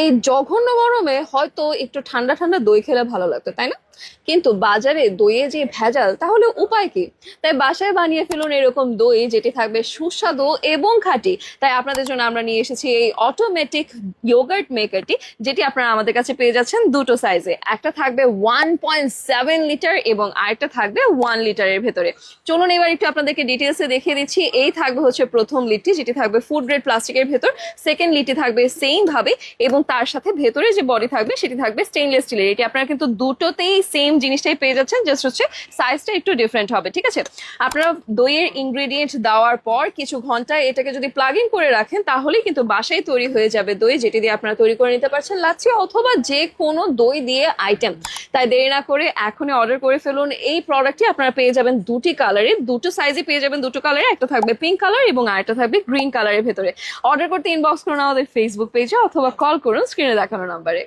এই জঘন্য গরমে হয়তো একটু ঠান্ডা ঠান্ডা দই খেলে ভালো লাগতো, তাই না? কিন্তু বাজারে দইয়ে যে ভেজাল, তাহলে উপায় কি? তাই বাসায় বানিয়ে ফেলুন এরকম দই যেটি থাকবে সুস্বাদু এবং খাঁটি। তাই আপনাদের জন্য আমরা নিয়ে এসেছি এই অটোমেটিক ইয়োগার্ট মেকারটি, যেটি আপনারা আমাদের কাছে পেয়ে যাচ্ছেন দুটো সাইজে। একটা থাকবে 1.7 লিটার এবং আরেকটা থাকবে 1 লিটারের ভেতরে। চলুন এবার একটু আপনাদেরকে ডিটেলসে দেখিয়ে দিচ্ছি। এই থাকবে হচ্ছে প্রথম লিডটি, যেটি থাকবে ফুড গ্রেড প্লাস্টিকের ভেতর। সেকেন্ড লিডটি থাকবে সেম ভাবে এবং তার সাথে ভেতরে যে বডি থাকবে সেটি থাকবে স্টেইনলেস স্টিলের। এটি আপনারা কিন্তু দুটোতেই সেম জিনিসটাই পেয়ে যাচ্ছেন, জাস্ট হচ্ছে সাইজটা একটু ডিফারেন্ট হবে, ঠিক আছে? আপনারা দইয়ের ইনগ্রেডিয়েন্ট দেওয়ার পর কিছু ঘন্টা এটাকে যদি প্লাগ ইন করে রাখেন, তাহলেই কিন্তু বাসায় তৈরি হয়ে যাবে দই, যেটি দিয়ে আপনারা তৈরি করে নিতে পারছেন লাচ্ছি অথবা যে কোনো দই দিয়ে আইটেম। তাই দেরি না করে এখনই অর্ডার করে ফেলুন। এই প্রোডাক্টটি আপনারা পেয়ে যাবেন দুটি কালারে, দুটো সাইজে পেয়ে যাবেন দুটো কালারে। একটা থাকবে পিঙ্ক কালার এবং আরেকটা থাকবে গ্রিন কালারের ভেতরে। অর্ডার করতে ইনবক্স করুন আমাদের ফেসবুক পেজে অথবা কল করুন স্ক্রিনে দেখানো নাম্বারে।